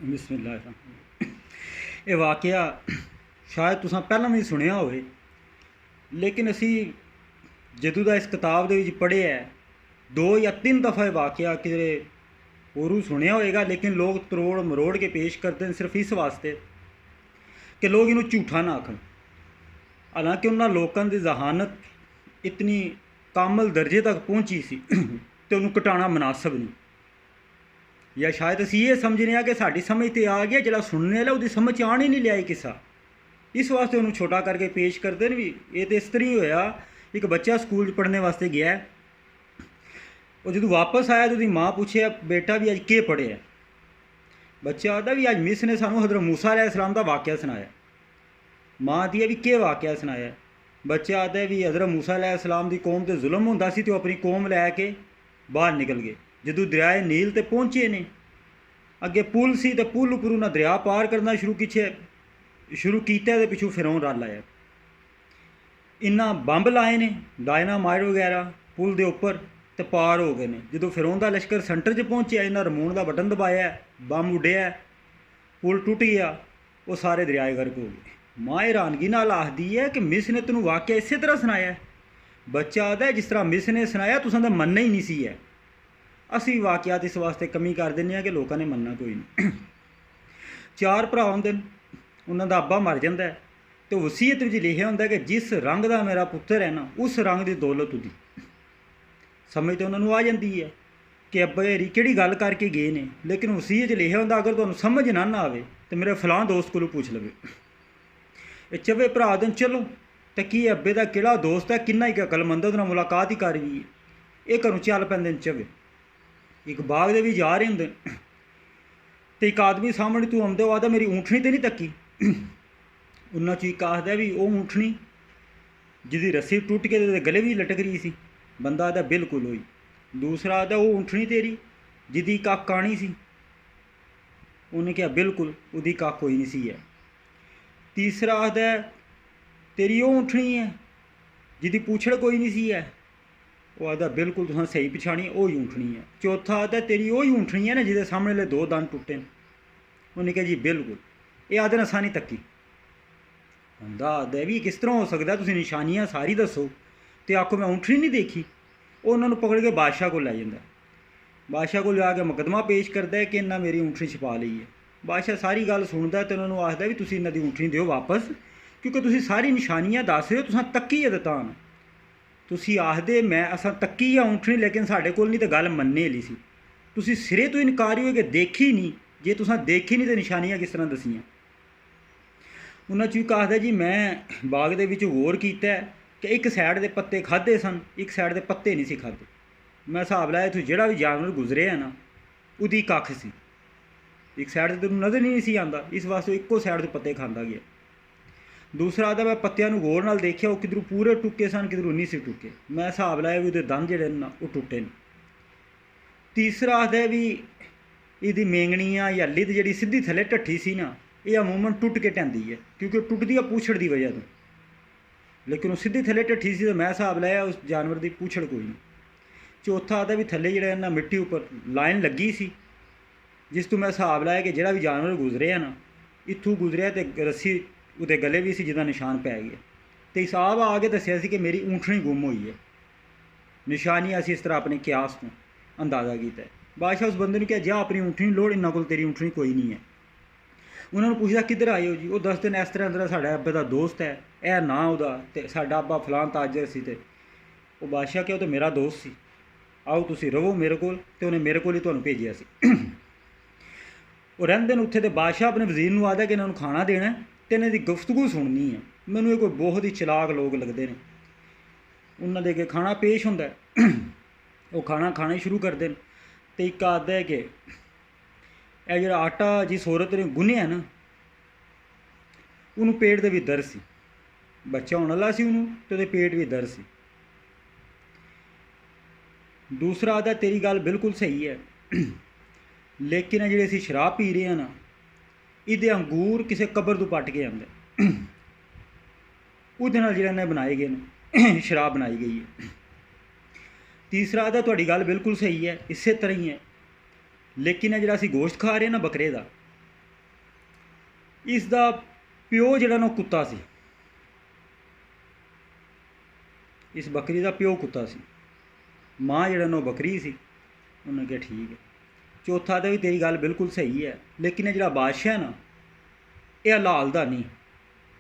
बिस्मिल्लाह। ये वाकया शायद तुसां पहलां भी सुनिया होवे, लेकिन असी जदों दा इस किताब दे विच पढ़िया है, 2 या 3 दफ़ा ये वाकया किधरे होरू सुनिया होएगा, लेकिन लोग तरोड़ मरोड़ के पेश करते हैं सिर्फ इस वास्ते कि लोग इनू झूठा ना आखन। हालांकि उन्होंने लोगों की जहानत इतनी कामल दर्जे तक पहुँची सी तो उन्होंने घटाना मुनासिब नहीं, या शायद असी ये समझने कि साड़ी समझ तो आ गया, जो सुनने वाला उसकी समझ आन ही नहीं लिया किस्सा, इस वास्ते उन्होंने छोटा करके पेश करते हैं। भी ये तो इस तरह ही होया, एक बच्चा स्कूल पढ़ने वास्ते गया, और जो वापस आया तो उसकी माँ पूछे बेटा भी अज के पढ़िया, बच्चा आता भी अज मिस ने सानू हज़रत मूसा अलैहिस्सलाम का वाकया सुनाया। माँ आती है भी के वाकया सुनाया, बच्चा आता है भी हज़रत मूसा अलैहिस्सलाम की कौम ते जुल्म होंदा सी, तो अपनी कौम लैके बाहर निकल गए। जदों दरियाए नील ते पहुँचे ने, अगे पुल सी ते पुल उपर उन्हें दरिया पार करना शुरू किया तो पिछू फिरौन रल आया। इन्ना बंब लाए ने, डायनामाइट वगैरह पुल के उपर, तो पार हो गए ने। जो फिरौन का लश्कर सेंटर च पहुँचे, इन्हें रिमोट का बटन दबाया, बंब उड्डिया, पुल टुट गया, वो सारे दरियाए गर्क हो गए। माँ हैरानगी नाल आखदी है कि मिस ने तेनों वाकया इस तरह सुनाया। बच्चा आता है जिस तरह मिस ने सुनाया तुसां तां मनना ही नहीं सी है। असी वाकयात इस वास्ते कमी कर दें कि लोगों ने मनना कोई नहीं। 4 भरा होंदे, उन्होंने अब्बा मर जाता है, तो वसीयत में लिखा होंगे कि जिस रंग का मेरा पुत्र है ना, उस रंग की दौलत उदी। समझ तो उन्होंने आ जाती है कि अब्बा हेरी कि गल करके गए ने, लेकिन वसीयत लिखा होंगे अगर तुहानूं समझ ना आवे तो मेरे फलां दोस्त को पूछ लवे। ये 4 भरा दिन चलो तो कि अब्बे का किहड़ा दोस्त है, किन्ना ही अकलमंद है, उन्होंने मुलाकात ही कर दी है। ये घरों चल पैंदे 4 एक बाग दे भी जा रहे होंगे, तो एक आदमी सामने तू आंदे वो आता मेरी ऊँटनी तो नहीं तकी। उन्होंने चो एक आखदा भी वो ऊँटनी जिहदी रस्सी टुट के गले भी लटक रही सी, बंदा आता बिल्कुल होई। दूसरा आता वो ऊँटनी तेरी जिहदी कक्क काणी सी, उन्हें कहा बिल्कुल उहदी कक्क कोई नहीं सी है। तीसरा आखदा तेरी वो ऊँटनी है जिहदी पूछड़ कोई नहीं सी है, वो आता बिल्कुल तुसें सही पछाणी, वो ही ऊँटनी है। चौथा आता तेरी वो ही ऊँटनी है ना जिहदे सामने ले 2 दंद टुटे न, उन्हें कहा जी बिल्कुल। ये आदे ने असां नहीं तक्की। बंदा आदा भी किस तरह हो सकता, तुसीं निशानियां सारी दसो तो आखो मैं ऊँटनी नहीं देखी। वो उन्होंने पकड़ के बादशाह को लै जाता, बादशाह को लिया के मुकदमा पेश करता है कि इन्हें मेरी ऊँटनी छुपा ली है। बादशाह सारी गल सुनता तो उन्होंने आखदा भी तुसीं इन्हां दी ऊँटनी दिओ वापस, क्योंकि तुसीं सारी निशानियां दस रहे हो, तुसां तक्की है तां तुसी आखदे मैं असां तक्की आ ऊँटनी, लेकिन साढ़े कोल नहीं तो गल मनने वाली सी। तुसी सिरे तो इनकारी हो कि देखी नहीं, जे तुसां देखी नहीं तो निशानियां किस तरह दसियां। उन्होंने चीक आखदा जी मैं बाग दे विच गौर कीता कि एक साइड के पत्ते खाधे सन, एक साइड के पत्ते नहीं सी खाधे। मैं हिसाब लाया इत्थों जिहड़ा भी जानवर गुजरे है ना, उहदी कक्ख सी, एक साइड से तेनों नज़र नहीं सी आंदा, इस वास्ते इक्को साइड तो पत्ते खांदा गया। दूसरा आता मैं पत्तियां नूं गौर नाल देखिया, वो किधरों पूरे टुके सन, किधरों नहीं सी टुके। मैं हिसाब लाया भी उहदे दंद जिहड़े ना वो टुटे ने। तीसरा आखदा भी इहदी मेंगणियां या लिद जिहड़ी सीधी थल्ले ढट्ठी सी ना, ये अमूमन टुट के टैंदी है, क्योंकि टुटदी है पूछड़ की वजह तो, लेकिन वो सीधी थल्ले ढट्ठी सी तो मैं हिसाब लाया उस जानवर की पूछड़ कोई नहीं। चौथा आता भी थल्ले जिहड़ा इन्हां मिट्टी उपर लाइन लगी सी, जिस तो मैं हिसाब लाया कि जिहड़ा भी जानवर गुजरे है ना, इत्थों गुजरिया तो रस्सी उहदे गले भी सी जिहदा निशान पै गया। तो हिसाब आ के दस्सिया सी कि मेरी ऊँटनी गुम हुई है। निशानी असीं इस तरह अपने क्यास तो अंदाज़ा किया है। बादशाह उस बंदे ने कहा जा अपनी ऊँटनी लोड़, इन्हां कोल तेरी ऊँटनी कोई नहीं है। उन्होंने पूछा किधर आए हो जी, वो दसदे ने इस तरह साढ़े अब्बे का दोस्त है, यह ना उहदा ते साडा अब्बा फलां ताजर सी। ते वो बादशाह क्या, वो तो मेरा दोस्त सी, आओ तुसीं रवो मेरे कोल, ते उन्हें मेरे कोल ही तुहानूं भेजिया सी। वो रहिंदे ने उत्थे, ते बादशाह अपने वजीर नूं आखदा कि इन्हां नूं खाना देना ते इन्हां दी गुफ्तगू सुननी है। मैनूं ये कोई बहुत ही चलाक लोग लगते हैं। उन्होंने दे के खाना पेश होंदा है, वो खाना खाना ही शुरू करते हैं। तो एक आखदा है कि यह जिहड़ा आटा जिस औरत ने गुन्निया ना, उन्होंने पेट दे भी दर्द सी, बच्चा होने वाला सी उन्होंने, तो उहदे पेट भी दर्द सी। दूसरा आखदा तेरी गल बिल्कुल सही है, लेकिन जिहड़े असीं शराब पी रहे हैं ना, इहदे अंगूर किसी कबर तो पट के आंदे, उहदे नाल जिहड़े इन्हें बनाए गए ने शराब बनाई गई है। तीसरा आखदा तुहाडी गल बिल्कुल सही है, इसे तरह ही है, लेकिन जिहड़ा असीं गोश्त खा रहे हैं ना बकरे का, ਇਸ ਦਾ ਪਿਓ ਜਿਹੜਾ ਨਾ ਕੁੱਤਾ ਸੀ, ਇਸ ਬੱਕਰੀ ਦਾ ਪਿਓ ਕੁੱਤਾ ਸੀ, ਮਾਂ ਜਿਹੜਾ ਨਾ ਬੱਕਰੀ ਸੀ। ਉਹਨੇ ਕਿਹਾ ਠੀਕ ਹੈ। ਚੌਥਾ ਤਾਂ ਵੀ ਤੇਰੀ ਗੱਲ ਬਿਲਕੁਲ ਸਹੀ ਹੈ, ਲੇਕਿਨ ਇਹ ਜਿਹੜਾ ਬਾਦਸ਼ਾਹ ਨਾ, ਇਹ ਹਲਾਲ ਦਾ ਨਹੀਂ,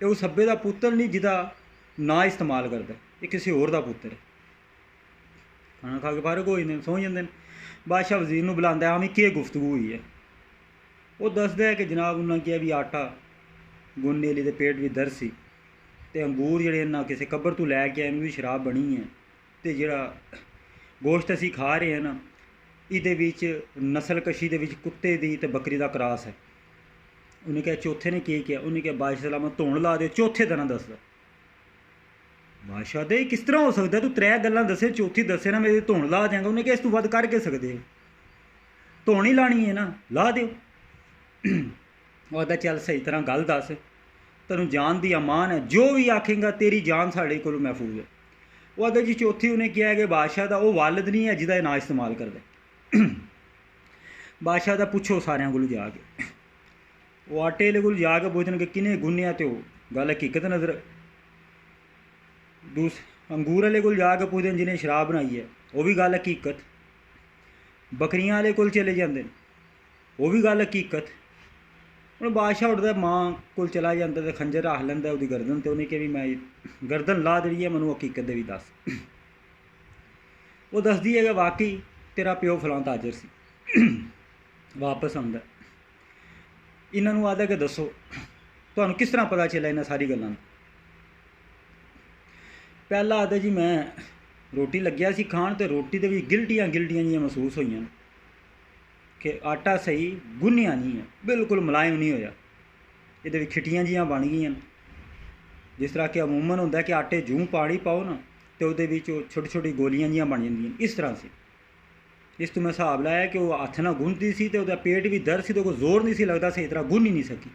ਇਹ ਉਸ ਸੱਬੇ ਦਾ ਪੁੱਤਰ ਨਹੀਂ ਜਿਹਦਾ ਨਾਂ ਇਸਤੇਮਾਲ ਕਰਦਾ, ਇਹ ਕਿਸੇ ਹੋਰ ਦਾ ਪੁੱਤਰ ਹੈ। ਖਾਣਾ ਖਾ ਕੇ ਫਾਰਗ ਹੋ ਜਾਂਦੇ ਨੇ, ਸੌਂ ਜਾਂਦੇ ਨੇ। ਬਾਦਸ਼ਾਹ ਵਜ਼ੀਰ ਨੂੰ ਬੁਲਾਉਂਦਾ, ਆਵੇਂ ਕੀ ਗੁਫ਼ਤਗੂ ਹੋਈ ਹੈ। ਉਹ ਦੱਸਦਾ ਹੈ ਕਿ ਜਨਾਬ ਉਹਨਾਂ ਕਿਹਾ ਵੀ ਆਟਾ ਗੁੰਨ੍ਹਣੇ ਲਈ ਦੇ ਪੇਟ ਵੀ ਦਰਦ ਸੀ, ਅਤੇ ਅੰਗੂਰ ਜਿਹੜੇ ਇਹਨਾਂ ਕਿਸੇ ਕਬਰ ਤੋਂ ਲੈ ਕੇ ਆਏ ਇਹਨੂੰ ਵੀ ਸ਼ਰਾਬ ਬਣੀ ਹੈ, ਅਤੇ ਜਿਹੜਾ ਗੋਸ਼ਤ ਅਸੀਂ ਖਾ ਰਹੇ ਹਾਂ ਨਾ, ਇਹਦੇ ਵਿੱਚ ਨਸਲਕਸ਼ੀ ਦੇ ਵਿੱਚ ਕੁੱਤੇ ਦੀ ਅਤੇ ਬੱਕਰੀ ਦਾ ਕਰਾਸ ਹੈ। ਉਹਨੇ ਕਿਹਾ ਚੌਥੇ ਨੇ ਕੀ ਕਿਹਾ? ਉਹਨੇ ਕਿਹਾ ਬਾਦਸ਼ਾਹ ਸਲਾਮਤ ਧੋਣ ਲਾ ਦਿਓ। ਚੌਥੇ ਦਿਨ ਦੱਸਦਾ। ਬਾਦਸ਼ਾਹ ਦੇ ਕਿਸ ਤਰ੍ਹਾਂ ਹੋ ਸਕਦਾ, ਤੂੰ 3 ਗੱਲਾਂ ਦੱਸੇ, ਚੌਥੀ ਦੱਸੇ ਨਾ ਮੇਰੇ ਧੋਣ ਲਾ ਦਿਆਂਗਾ। ਉਹਨੇ ਕਿਹਾ ਇਸ ਤੋਂ ਵੱਧ ਕਰ ਕੇ ਸਕਦੇ ਹੋ, ਧੋਣ ਹੀ ਲਾਣੀ ਹੈ ਨਾ, ਲਾ ਦਿਓ। ਉਹ ਆਖਦਾ ਚੱਲ ਸਹੀ ਤਰ੍ਹਾਂ ਗੱਲ ਦੱਸ, ਤੈਨੂੰ ਜਾਨ ਦੀ ਅਮਾਨ ਹੈ, ਜੋ ਵੀ ਆਖੇਂਗਾ ਤੇਰੀ ਜਾਨ ਸਾਡੇ ਕੋਲ ਮਹਿਫੂਜ਼ ਹੈ। ਉਹ ਆਖਦਾ ਜੀ ਚੌਥੀ ਉਹਨੇ ਕਿਹਾ ਕਿ ਬਾਦਸ਼ਾਹ ਦਾ ਉਹ ਵਾਲਿਦ ਨਹੀਂ ਹੈ ਜਿਹਦਾ ਇਹ ਨਾਂ ਇਸਤੇਮਾਲ ਕਰਦਾ। ਬਾਦਸ਼ਾਹ ਦਾ ਪੁੱਛੋ ਸਾਰਿਆਂ ਕੋਲ ਜਾ ਕੇ। ਉਹ ਆਟੇ ਵਾਲੇ ਕੋਲ ਜਾ ਕੇ ਪੁੱਛਣਗੇ ਕਿਹਨੇ ਗੁੰਨਿਆ, ਅਤੇ ਉਹ ਗੱਲ ਹਕੀਕਤ ਨਜ਼ਰ। ਅੰਗੂਰ ਵਾਲੇ ਕੋਲ ਜਾ ਕੇ ਪੁੱਛਦੇ ਨੇ ਜਿਹਨੇ ਸ਼ਰਾਬ ਬਣਾਈ ਹੈ, ਉਹ ਵੀ ਗੱਲ ਹਕੀਕਤ। ਬੱਕਰੀਆਂ ਵਾਲੇ ਕੋਲ ਚਲੇ ਜਾਂਦੇ ਨੇ, ਉਹ ਵੀ ਗੱਲ ਹਕੀਕਤ। ਹੁਣ ਬਾਦਸ਼ਾਹ ਉੱਠਦਾ, ਮਾਂ ਕੋਲ ਚਲਾ ਜਾਂਦਾ ਅਤੇ ਖੰਜਰ ਰੱਖ ਲੈਂਦਾ ਉਹਦੀ ਗਰਦਨ 'ਤੇ। ਉਹਨੇ ਕਿਹਾ ਵੀ ਮੈਂ ਗਰਦਨ ਲਾ ਦੇਣੀ ਹੈ, ਮੈਨੂੰ ਹਕੀਕਤ ਦੇ ਵੀ ਦੱਸ। ਉਹ ਦੱਸਦੀ ਹੈ ਕਿ ਵਾਕਈ ਤੇਰਾ ਪਿਓ ਫਲਾਂ ਤਾਜਰ ਸੀ। ਵਾਪਸ ਆਉਂਦਾ, ਇਹਨਾਂ ਨੂੰ ਆਦਾ ਕਿ ਦੱਸੋ ਤੁਹਾਨੂੰ ਕਿਸ ਤਰ੍ਹਾਂ ਪਤਾ ਚੱਲਿਆ ਇਹਨਾਂ ਸਾਰੀ ਗੱਲਾਂ ਦਾ? ਪਹਿਲਾਂ ਆਦਾ ਜੀ ਮੈਂ ਰੋਟੀ ਲੱਗਿਆ ਸੀ ਖਾਣ, ਅਤੇ ਰੋਟੀ ਦੇ ਵਿੱਚ ਗਿਲਟੀਆਂ ਜਿਹੀਆਂ ਮਹਿਸੂਸ ਹੋਈਆਂ ਕਿ ਆਟਾ ਸਹੀ ਗੁੰਨਿਆ ਨਹੀਂ ਹੈ, ਬਿਲਕੁਲ ਮੁਲਾਇਮ ਨਹੀਂ ਹੋਇਆ, ਇਹਦੇ ਵਿੱਚ ਖਿੱਟੀਆਂ ਜਿਹੀਆਂ ਬਣ ਗਈਆਂ। ਜਿਸ ਤਰ੍ਹਾਂ ਕਿ ਅਮੂਮਨ ਹੁੰਦਾ ਕਿ ਆਟੇ ਜੂੰ ਪਾਣੀ ਪਾਓ ਨਾ, ਅਤੇ ਉਹਦੇ ਵਿੱਚ ਉਹ ਛੋਟੀ ਗੋਲੀਆਂ ਜਿਹੀਆਂ ਬਣ ਜਾਂਦੀਆਂ, ਇਸ ਤਰ੍ਹਾਂ ਸੀ। ਇਸ ਤੋਂ ਮੈਂ ਹਿਸਾਬ ਲਾਇਆ ਕਿ ਉਹ ਹੱਥ ਨਾਲ ਗੁੰਨਦੀ ਸੀ, ਅਤੇ ਉਹਦਾ ਪੇਟ ਵੀ ਦਰਦ ਸੀ, ਅਤੇ ਕੋਈ ਜ਼ੋਰ ਨਹੀਂ ਸੀ ਲੱਗਦਾ, ਸਹੀ ਤਰ੍ਹਾਂ ਗੁੰਨ ਹੀ ਨਹੀਂ ਸਕੀ।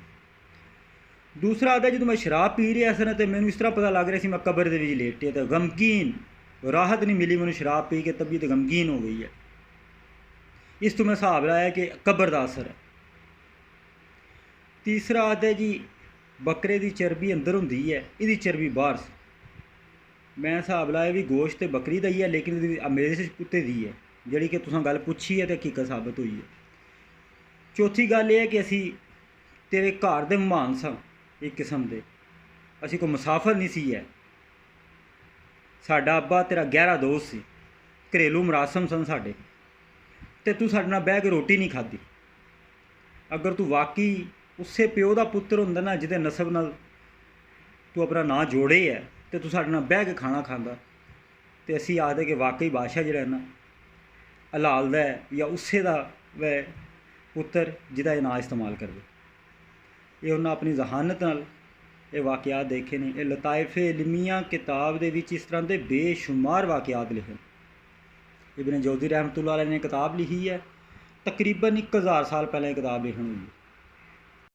ਦੂਸਰਾ ਆਦਾ ਜਦੋਂ ਮੈਂ ਸ਼ਰਾਬ ਪੀ ਰਿਹਾ ਸੀ ਨਾ, ਅਤੇ ਮੈਨੂੰ ਇਸ ਤਰ੍ਹਾਂ ਪਤਾ ਲੱਗ ਰਿਹਾ ਸੀ ਮੈਂ ਕਬਰ ਦੇ ਵਿੱਚ ਲੇਟੇ, ਅਤੇ ਗਮਗੀਨ, ਰਾਹਤ ਨਹੀਂ ਮਿਲੀ ਮੈਨੂੰ ਸ਼ਰਾਬ ਪੀ ਕੇ, ਤਬੀਅਤ ਗਮਗੀਨ ਹੋ ਗਈ ਹੈ। ਇਸ ਤੋਂ ਮੈਂ ਹਿਸਾਬ ਲਾਇਆ ਕਿ ਕਬਰ ਦਾ ਅਸਰ ਹੈ। ਤੀਸਰਾ ਆਦਾ ਜੀ ਬੱਕਰੇ ਦੀ ਚਰਬੀ ਅੰਦਰ ਹੁੰਦੀ ਹੈ, ਇਹਦੀ ਚਰਬੀ ਬਾਹਰ ਸੀ। ਮੈਂ ਹਿਸਾਬ ਲਾਇਆ ਵੀ ਗੋਸ਼ਤ ਤੇ ਬੱਕਰੀ ਦਾ ਹੀ ਹੈ, ਲੇਕਿਨ ਇਹਦੀ ਮੇਰੇ ਕੁੱਤੇ ਦੀ ਹੈ, ਜਿਹੜੀ ਕਿ ਤੁਸੀਂ ਗੱਲ ਪੁੱਛੀ ਹੈ ਅਤੇ ਹਕੀਕਤ ਸਾਬਤ ਹੋਈ ਹੈ। ਚੌਥੀ ਗੱਲ ਇਹ ਹੈ ਕਿ ਅਸੀਂ ਤੇਰੇ ਘਰ ਦੇ ਮਹਿਮਾਨ ਸਾਂ, ਇੱਕ ਕਿਸਮ ਦੇ, ਅਸੀਂ ਕੋਈ ਮੁਸਾਫਰ ਨਹੀਂ ਸੀ ਹੈ। ਸਾਡਾ ਅੱਬਾ ਤੇਰਾ ਗਹਿਰਾ ਦੋਸਤ ਸੀ, ਘਰੇਲੂ ਮਰਾਸਮ ਸਨ ਸਾਡੇ, ਅਤੇ ਤੂੰ ਸਾਡੇ ਨਾਲ ਬਹਿ ਕੇ ਰੋਟੀ ਨਹੀਂ ਖਾਧੀ। ਅਗਰ ਤੂੰ ਵਾਕਈ ਉਸੇ ਪਿਓ ਦਾ ਪੁੱਤਰ ਹੁੰਦਾ ਨਾ ਜਿਹਦੇ ਨਸਬ ਨਾਲ ਤੂੰ ਆਪਣਾ ਨਾਂ ਜੋੜੇ ਹੈ, ਅਤੇ ਤੂੰ ਸਾਡੇ ਨਾਲ ਬਹਿ ਕੇ ਖਾਣਾ ਖਾਂਦਾ, ਅਤੇ ਅਸੀਂ ਆਖਦੇ ਕਿ ਵਾਕਈ ਬਾਦਸ਼ਾਹ ਜਿਹੜਾ ਨਾ ਹਲਾਲ ਦਾ ਹੈ, ਜਾਂ ਉਸੇ ਦਾ ਵੈ ਪੁੱਤਰ ਜਿਹਦਾ ਇਹ ਨਾਂ ਇਸਤੇਮਾਲ ਕਰਦੇ। ਇਹ ਉਹਨਾਂ ਆਪਣੀ ਜ਼ਹਾਨਤ ਨਾਲ ਇਹ ਵਾਕਿਆਤ ਦੇਖੇ ਨੇ। ਇਹ ਲਤਾਇਫ-ਏ ਇਲਮੀਆਂ ਕਿਤਾਬ ਦੇ ਵਿੱਚ ਇਸ ਤਰ੍ਹਾਂ ਦੇ ਬੇਸ਼ੁਮਾਰ ਵਾਕਿਆਤ ਲਿਖੇ। ਇਬਨ ਜੌਜ਼ੀ ਰਹਿਮਤੁल्लाह अलैह ने किताब लिखी है, तकरीबन 1000 साल पहले किताब लिखी हुई है।